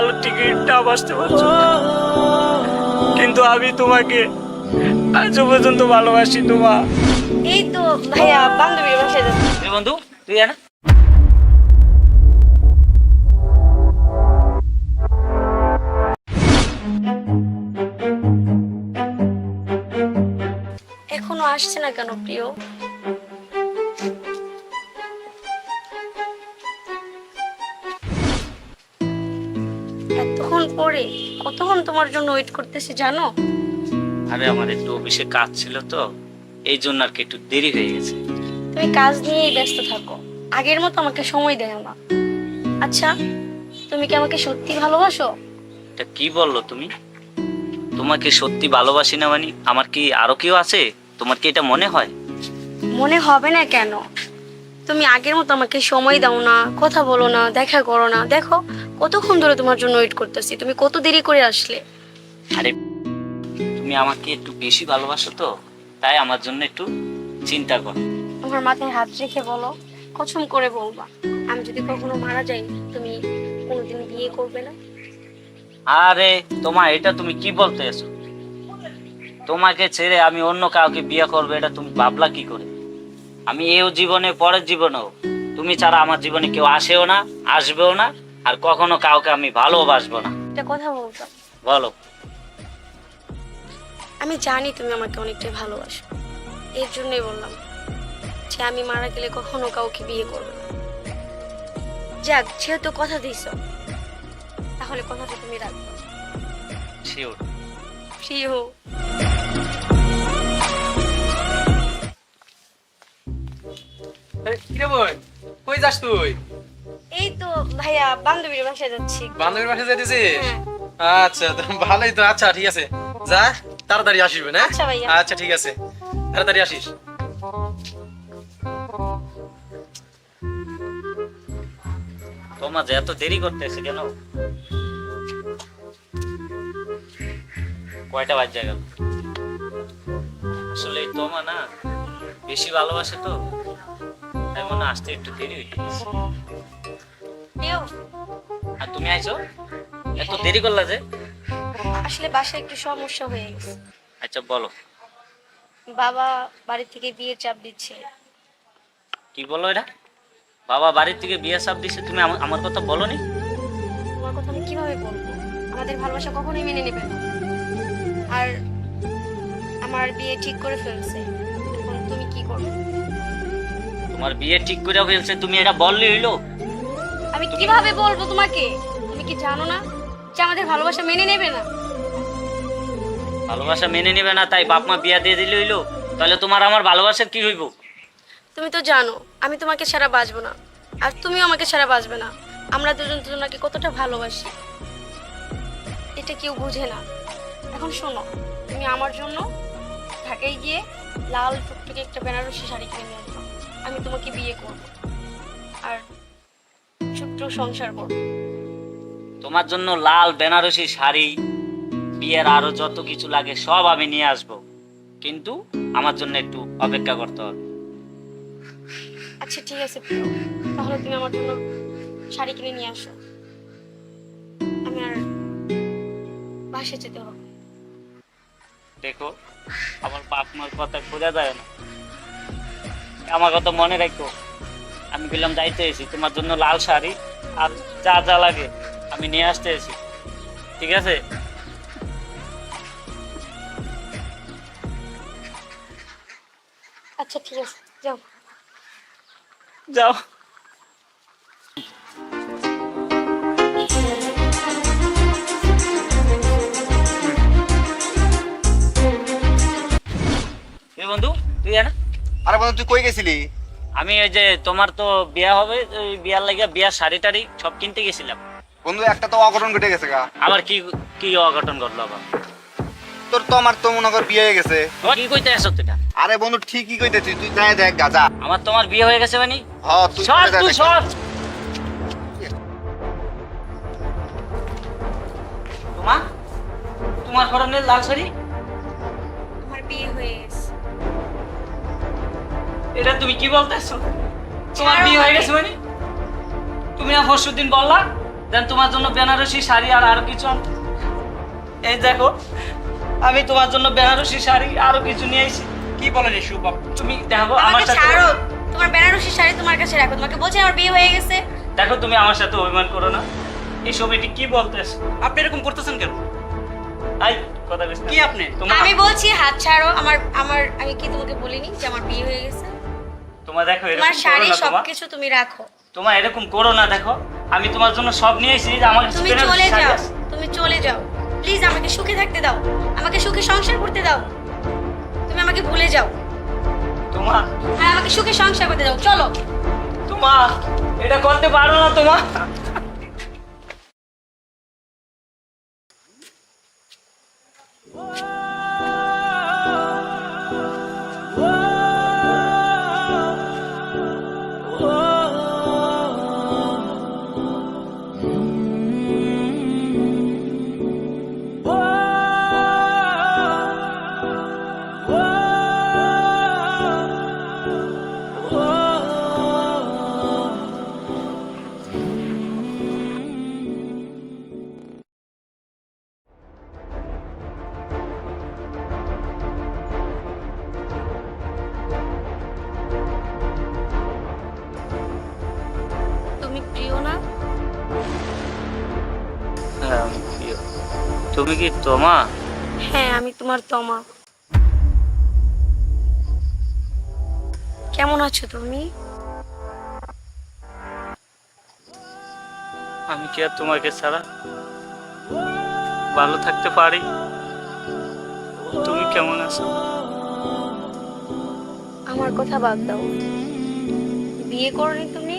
ভালো টিকিট না বাঁচতে পারছো, কিন্তু আমি তোমাকে আজও পর্যন্ত ভালোবাসি তোমা। এই তো ভাইয়া বান্ধবীর বাসায় যাচ্ছি। বন্ধু তুই না এখনো আসছে না কেন প্রিয়? এতক্ষণ পরে কতক্ষণ তোমার জন্য ওয়েট করতেছি জানো? আরে আমার একটু অফিসে কাজ ছিল তো, এই জন্য আর কি একটু দেরি হয়ে গেছে। তুমি কাজ নিয়েই ব্যস্ত থাকো, আগের মতো আমাকে সময় দেও না। আচ্ছা, তুমি কি আমাকে সত্যি ভালোবাসো? এটা কি বললো তুমি? তোমাকে সত্যি ভালোবাসি না মানে আমার কি আরো কেউ আছে? তোমার কি এটা মনে হয়? মনে হবে না কেন? তুমি আগের মতো আমাকে সময় দাও না, কথা বলো না, দেখা করো না। দেখো কতক্ষণ ধরে তোমার জন্য ওয়েট করতেছি, তুমি কত দেরি করে আসলে। আরে তুমি আমাকে একটু বেশি ভালোবাসো তো, তাই আমার জন্য একটু চিন্তা করো। আমার মাথায় হাত রেখে বলো, কসম করে বলবা, আমি যদি কখনো মারা যাই তুমি কোনোদিন বিয়ে করবে না? আরে তোমার এটা তুমি কি বলতে এসো? তোমাকে ছেড়ে আমি অন্য কাউকে বিয়ে করবো এটা তুমি ভাবলা কি করে? আমি এও জীবনে পরের জীবনেও তুমি ছাড়া আমার জীবনে কেউ আসেও না, আসবেও না, আর কখনো কাউকে আমি ভালোবাসবো না। একটা কথা বলতো, বলো। আমি জানি তুমি আমাকে অনেকটাই ভালোবাসো, এর জন্যই বললাম যে আমি মারা গেলে কখনো কাউকে বিয়ে করবে না। যাক, যেহেতু কথা দিছো তাহলে কথাটা তুমি রাখবে। শিওর? প্রিয়, কিরে বই, কই যাস তুই? এই তো ভাইয়া বান্ধবীর বাসায় যাচ্ছি। বান্ধবীর বাসায় যাইতেছিস? হ্যাঁ। আচ্ছা তো ভালোই তো। আচ্ছা ঠিক আছে, যা তাড়াতাড়ি আসিস না? আচ্ছা ভাইয়া। আচ্ছা ঠিক আছে, তাড়াতাড়ি আসিস। তোমার যে এত দেরি করতেছে কেন? কয়টা বাজে গেল? আসলে তোমা না বেশি ভালোবাসে তো, তাই মনে আসতে একটু দেরি হয়ে গেছে। প্রিয়, আর তুমি আইছো এত দেরি করলা যে? আসলে বাসায় একটু সমস্যা হয়ে গেছে। আচ্ছা বলো। বাবা বাড়ি থেকে বিয়ের চাপ দিচ্ছে। কি বলো এটা? বাবা বাড়ির থেকে বিয়ে চাপ দিছে, তুমি আমার কথা বলোনি? তোমার কথা আমি কিভাবে বলবো? আমাদের ভালোবাসা কখনোই মেনে নেবে না। আর আমার বিয়ে ঠিক করে ফেলছে, এখন তুমি কি করবে? তোমার বিয়ে ঠিক করে ফেলছে, তুমি এটা বললে হইলো? আমি কিভাবে বলবো তোমাকে? তুমি কি জানো না যে আমাদের ভালোবাসা মেনে নেবে না? ভালোবাসা মেনে নেবে না তাই বাপ মা বিয়া দিয়ে দিলে হইলো? তাহলে তোমার আমার ভালোবাসার কি হইব? তুমি তো জানো আমি তোমাকে ছাড়া বাঁচবো না, আর তুমিও আমাকে ছাড়া বাঁচবে না। আমরা দুজন দুজনকে কতটা ভালোবাসি, এটা কেউ বুঝে না। এখন শোনো, তুমি আমার জন্য ঢাকায় গিয়ে লাল টুকটুকে একটা বেনারসি শাড়ি কিনে নিয়ে আসবো। আমি তোমাকে বিয়ে করব আর ছোট্ট সংসার করব। তোমার জন্য লাল বেনারসি শাড়ি, বিয়ের আরো যত কিছু লাগে সব আমি নিয়ে আসব, কিন্তু আমার জন্য একটু অপেক্ষা করতে হবে। আচ্ছা ঠিক আছে প্রিয়, তাহলে তুমি আমার জন্য শাড়ি কিনে নিয়ে আসো। আমি আর বাসে যেতে হবে। দেখো আমার বাপ মার কথা খোঁজা যায় না, আমার কথা মনে রাখো। আমি বললাম যাইতে এসি তোমার জন্য লাল শাড়ি আর যা যা লাগে আমি নিয়ে আসতে এসি, ঠিক আছে? আচ্ছা ঠিক আছে, যাও। যাও। বন্ধু তুই না? আরে বন্ধু তুই কই গেছিলি? আমি ওই যে তোমার তো বিয়া হবে, ওই বিয়ার লাগে বিয়ার শাড়ি টাড়ি সব কিনতে গেছিলাম। বন্ধু একটা তো অঘটন ঘটে গেছে গা। আবার কি কি অঘটন ঘটলো আবার? তোর তো আমার তো মনে কর বিয়ে হয়ে গেছে। কি কইতে আসো তুই? আরে বন্ধু ঠিকই কইতেছিস, তুই যাই দেখ গা যা। আমার তোমার বিয়ে হয়ে গেছে মানে? হ্যাঁ তুই সব যাই তুই দেখ। সব। তোমার তোমার পরনের লাল শাড়ি, আমার বিয়ে হয়ে গেছে। এটা তুমি কি বলতেছো? তোমার ছাড়ো বিয়ে হয়ে আমাকে। গেছে মানে? তুমি না পরশুদিন বললা দেন তোমার জন্য বেনারসি শাড়ি আর আরো কিছু আনতে। এই দেখো, আমি তোমার জন্য বেনারসি শাড়ি আরো কিছু নিয়ে এসেছি। কি বলেন এসব বাপ? তুমি দেখো আমার আমাকে সাথে, ছাড়ো, তোমার বেনারসি শাড়ি তোমার কাছে রাখো। তোমাকে বলছি আমার বিয়ে হয়ে গেছে। দেখো তুমি আমার সাথে অভিমান করো না। এইসব এটি কি বলতেছ? আপনি এরকম করতেছেন কেন? আই কথা বলিস না। কি আপনি? তোমার আমি বলছি হাত ছাড়ো। আমি কি তোমাকে বলিনি যে আমার বিয়ে হয়ে গেছে? তোমার দেখো এরকম তোমার করো শাড়ি না। তোমার সবকিছু তুমি রাখো। তোমার এরকম করো না। দেখো আমি তোমার জন্য সব নিয়ে এসেছি, যে আমার কাছে তুমি বেনারসি চলে শাড়ি যাও, আছে। তুমি চলে যাও প্লিজ। আমাকে সুখে থাকতে দাও, আমাকে সুখে সংসার করতে দাও। তুমি আমাকে ভুলে যাও। তোমার হ্যাঁ, আমাকে সুখে সংসার করতে দাও। চলো। তোমার এটা করতে পারো না তোমার। তুমি প্রিয় না? হ্যাঁ, আমি প্রিয়। তুমি কি তোমা? হ্যাঁ, আমি তোমার তমা। কেমন আছো তুমি? আমি কি আর তোমাকে ছাড়া ভালো থাকতে পারি? তুমি কেমন আছো? আমার কথা বাদ দাও। বিয়ে করনি তুমি?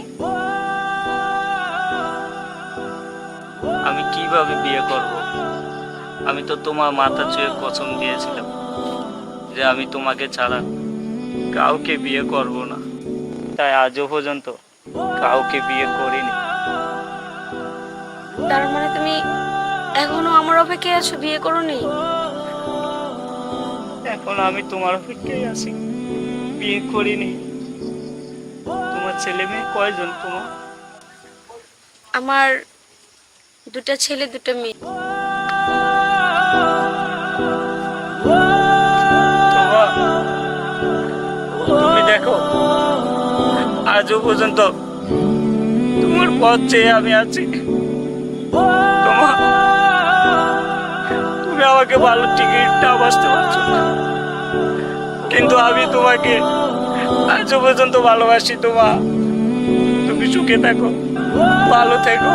আমি কিভাবে বিয়ে করব? আমি তো তোমার মাথা ছুঁয়ে কসম দিয়েছিলাম যে আমি তোমাকে ছাড়া কাউকে বিয়ে করব না। তাই আজও পর্যন্ত কাউকে বিয়ে করিনি। তার মানে তুমি এখনো আমার অপেক্ষায় আছো, বিয়ে করনি? এখন আমি তোমার অপেক্ষায় আছি, বিয়ে করিনি। তোমার ছেলে মেয়ে কয়জন তোমার? আমার দুটা ছেলে, দুটা মেয়ে। তোমার, তুমি দেখো আজও পর্যন্ত তোমার পথ চেয়ে আমি আছি। তোমার, তুমি আমাকে ভালো টিকিটটা বাঁচতে পারছো না, কিন্তু আমি তোমাকে আজও পর্যন্ত ভালোবাসি। তোমার, তুমি সুখে থাকো, ভালো থেকো।